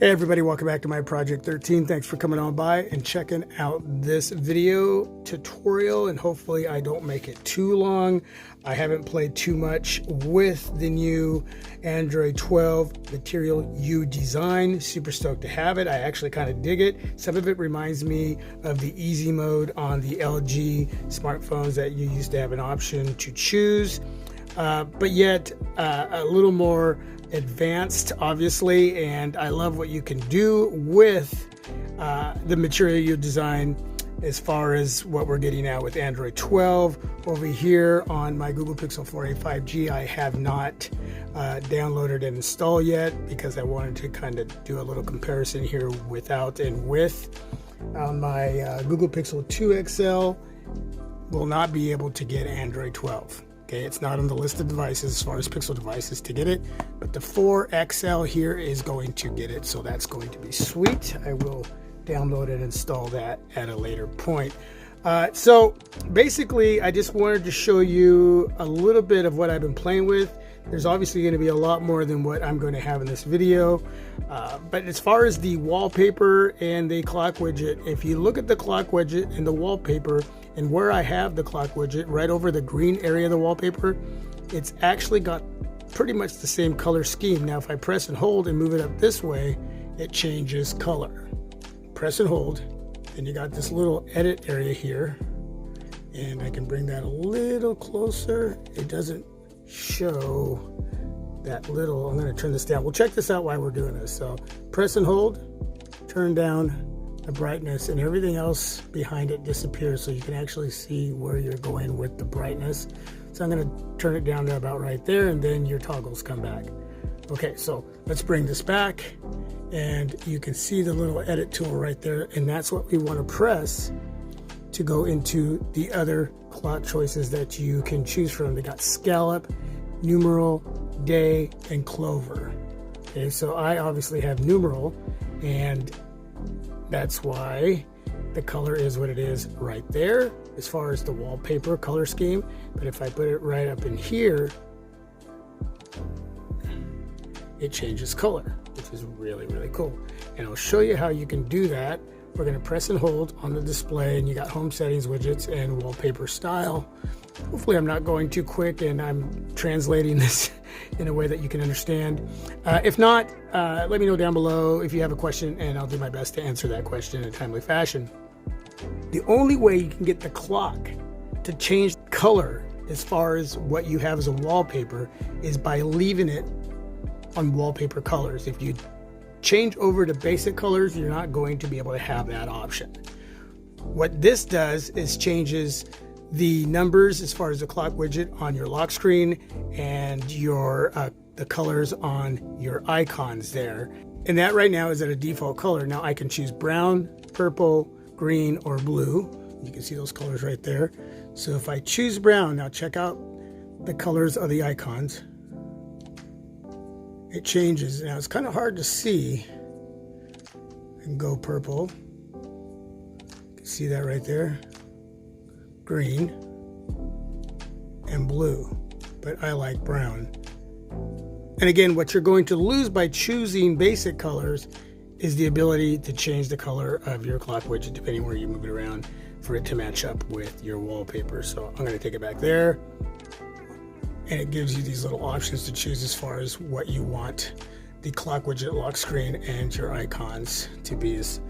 Hey everybody, welcome back to my Project 13. Thanks for coming on by and checking out this video tutorial, and hopefully I don't make it too long. I haven't played too much with the new Android 12 Material U design. Super stoked to have it. I actually kind of dig it. Some of it reminds me of the easy mode on the LG smartphones that you used to have an option to choose, but yet a little more advanced, obviously, and I love what you can do with the Material U design as far as what we're getting at with Android 12. Over here on my Google Pixel 4a 5G, I have not downloaded and installed yet because I wanted to kind of do a little comparison here without and with. On my Google Pixel 2 XL, will not be able to get Android 12. Okay, it's not on the list of devices as far as Pixel devices to get it, but the 4 XL here is going to get it, so that's going to be sweet. I will download and install that at a later point. So basically, I just wanted to show you a little bit of what I've been playing with. There's obviously going to be a lot more than what I'm going to have in this video, but as far as the wallpaper and the clock widget, if you look at the clock widget and the wallpaper, and where I have the clock widget, right over the green area of the wallpaper, it's actually got pretty much the same color scheme. Now, if I press and hold and move it up this way, it changes color. Press and hold, and you got this little edit area here, and I can bring that a little closer. It doesn't show that little. I'm going to turn this down. We'll check this out while we're doing this. So press and hold, turn down the brightness, and everything else behind it disappears, so you can actually see where you're going with the brightness. So I'm going to turn it down to about right there, and then your toggles come back. Okay, so let's bring this back, and you can see the little edit tool right there, and that's what we want to press to go into the other clock choices that you can choose from. They got scallop, numeral, day, and clover. Okay, so I obviously have numeral, and that's why the color is what it is right there as far as the wallpaper color scheme. But if I put it right up in here, it changes color, which is really, really cool. And I'll show you how you can do that. We're going to press and hold on the display, and you got home settings, widgets, and wallpaper style. Hopefully I'm not going too quick and I'm translating this in a way that you can understand. If not, let me know down below if you have a question, and I'll do my best to answer that question in a timely fashion. The only way you can get the clock to change color as far as what you have as a wallpaper is by leaving it on wallpaper colors. If you change over to basic colors, you're not going to be able to have that option. What this does is changes the numbers as far as the clock widget on your lock screen and your the colors on your icons there. And that right now is at a default color. Now I can choose brown, purple, green, or blue. You can see those colors right there. So if I choose brown, now check out the colors of the icons. It changes. Now it's kind of hard to see. And go purple. You can see that right there. Green and blue, but I like brown. And again, what you're going to lose by choosing basic colors is the ability to change the color of your clock widget depending where you move it around for it to match up with your wallpaper. So I'm going to take it back there, and it gives you these little options to choose as far as what you want the clock widget, lock screen, and your icons to be as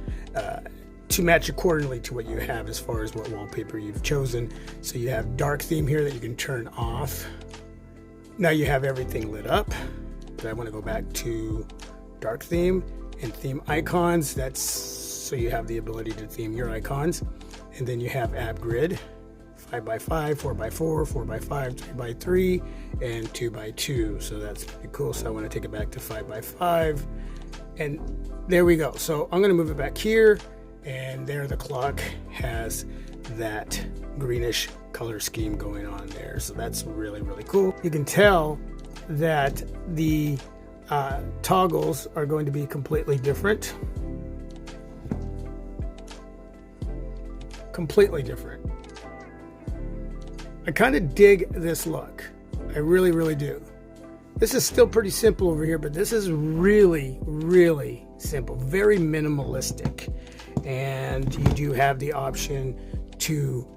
to match accordingly to what you have as far as what wallpaper you've chosen. So you have dark theme here that you can turn off. Now you have everything lit up, but I want to go back to dark theme and theme icons. That's so you have the ability to theme your icons. And then you have app grid, 5x5, 4x4, 4x5, 3x3, and 2x2. So that's pretty cool. So I want to take it back to 5x5, and there we go. So I'm going to move it back here, and there the clock has that greenish color scheme going on there. So that's really, really cool. You can tell that the toggles are going to be completely different. Completely different. I kind of dig this look. I really, really do. This is still pretty simple over here, but this is really, really simple, very minimalistic. And you do have the option to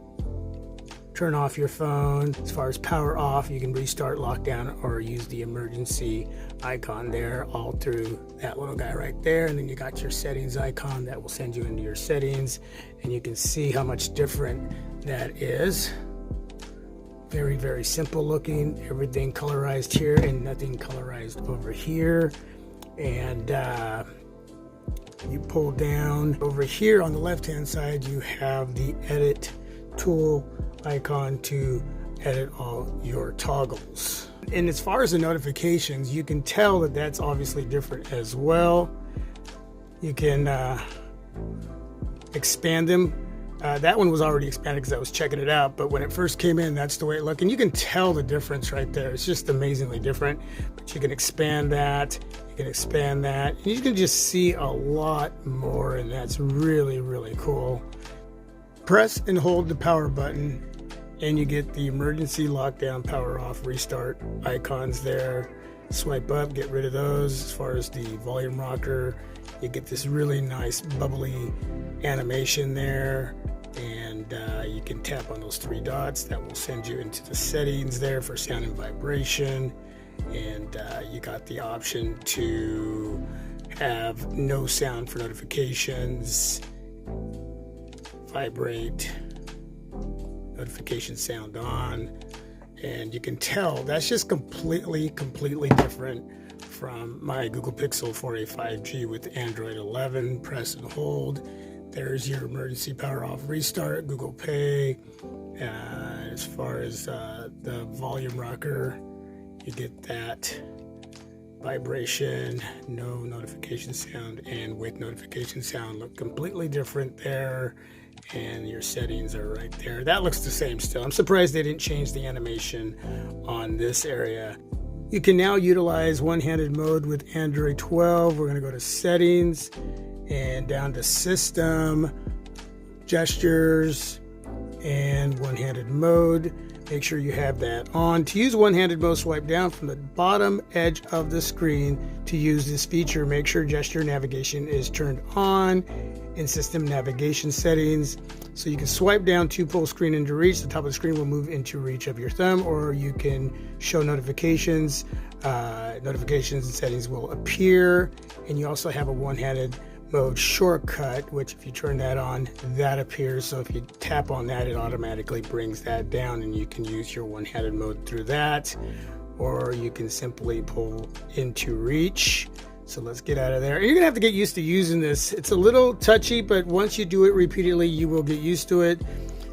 turn off your phone. As far as power off, you can restart, lockdown, or use the emergency icon there all through that little guy right there. And then you got your settings icon that will send you into your settings, and you can see how much different that is. Very, very simple looking, everything colorized here and nothing colorized over here. And you pull down over here on the left hand side, you have the edit tool icon to edit all your toggles. And as far as the notifications, you can tell that that's obviously different as well. You can expand them. That one was already expanded because I was checking it out, but when it first came in, that's the way it looked. And you can tell the difference right there. It's just amazingly different. But you can expand that, you can expand that, and you can just see a lot more, and that's really, really cool. Press and hold the power button, and you get the emergency, lockdown, power off, restart icons there. Swipe up, get rid of those. As far as the volume rocker, you get this really nice bubbly animation there. And you can tap on those three dots that will send you into the settings there for sound and vibration. And you got the option to have no sound for notifications, vibrate, notification sound on. And you can tell that's just completely different from my Google Pixel 4a 5G with Android 11. Press and hold. There's your emergency power off, restart, Google Pay. As far as the volume rocker, you get that vibration, no notification sound, and with notification sound look completely different there. And your settings are right there. That looks the same still. I'm surprised they didn't change the animation on this area. You can now utilize one-handed mode with Android 12. We're going to go to settings and down to system, gestures, and one-handed mode. Make sure you have that on. To use one-handed mode, swipe down from the bottom edge of the screen. To use this feature, make sure gesture navigation is turned on in system navigation settings. So you can swipe down to pull screen into reach. The top of the screen will move into reach of your thumb, or you can show notifications. Notifications and settings will appear. And you also have a one-handed mode shortcut, which if you turn that on, that appears. So if you tap on that, it automatically brings that down, and you can use your one-handed mode through that, or you can simply pull into reach. So let's get out of there. You're gonna have to get used to using this. It's a little touchy, but once you do it repeatedly, you will get used to it.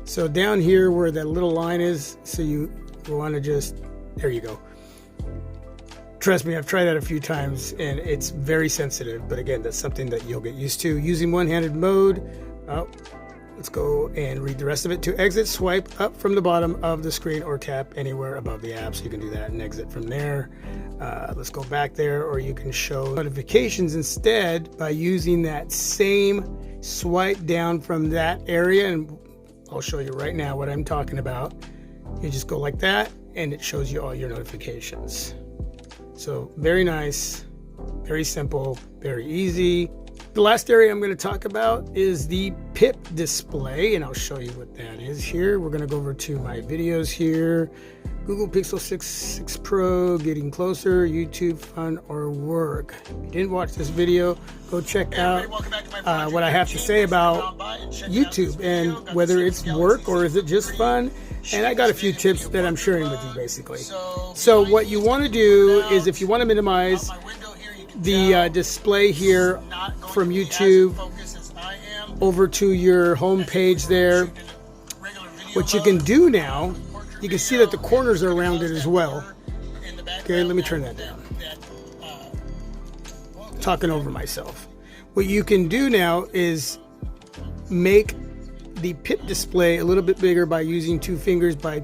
So down here where that little line is, so you want to just, there you go. Trust me, I've tried that a few times and it's very sensitive, but again, that's something that you'll get used to. Using one-handed mode, let's go and read the rest of it. To exit, swipe up from the bottom of the screen or tap anywhere above the app. So you can do that and exit from there. Let's go back there, or you can show notifications instead by using that same swipe down from that area. And I'll show you right now what I'm talking about. You just go like that and it shows you all your notifications. So very nice, very simple, very easy. The last area I'm going to talk about is the Pip Display, and I'll show you what that is here. We're going to go over to my videos here. Google Pixel 6 Pro, getting closer, YouTube, fun, or work. If you didn't watch this video, go check out what I have to say about YouTube and whether it's work or is it just fun. And I got a few tips that I'm sharing with you basically. So what you want to do is, if you want to minimize the display here from YouTube over to your home page there, what you can do now, you can see that the corners are rounded as well. Okay, let me turn that down. Talking over myself. What you can do now is make the Pip Display a little bit bigger by using two fingers, by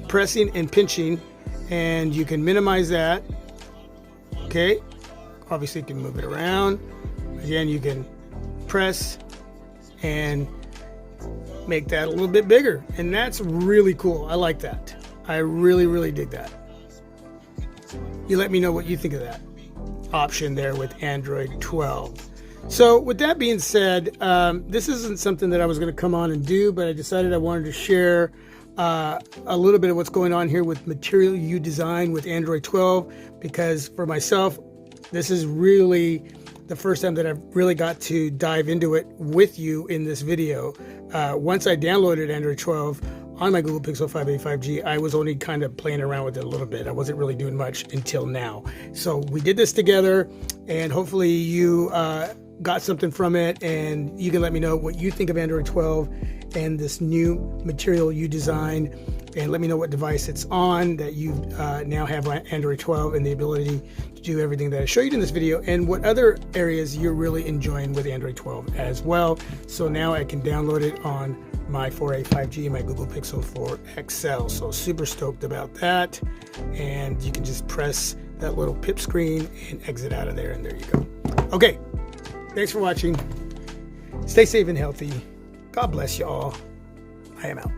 pressing and pinching, and you can minimize that. Okay, obviously you can move it around. Again, you can press and make that a little bit bigger, and that's really cool. I like that. I really dig that. you let me know what you think of that option there with Android 12. So with that being said, this isn't something that I was going to come on and do, but I decided I wanted to share a little bit of what's going on here with Material You Design with Android 12, because for myself, this is really the first time that I've really got to dive into it with you in this video. Once I downloaded Android 12 on my Google Pixel 5a 5G, I was only kind of playing around with it a little bit. I wasn't really doing much until now. So we did this together, and hopefully you got something from it, and you can let me know what you think of Android 12 and this new Material You Design, and let me know what device it's on that you now have on Android 12 and the ability to do everything that I showed you in this video, and what other areas you're really enjoying with Android 12 as well. So now I can download it on my 4a 5G and my Google Pixel 4 XL. So super stoked about that. And you can just press that little pip screen and exit out of there, and there you go. Okay, thanks for watching. Stay safe and healthy. God bless you all. I am out.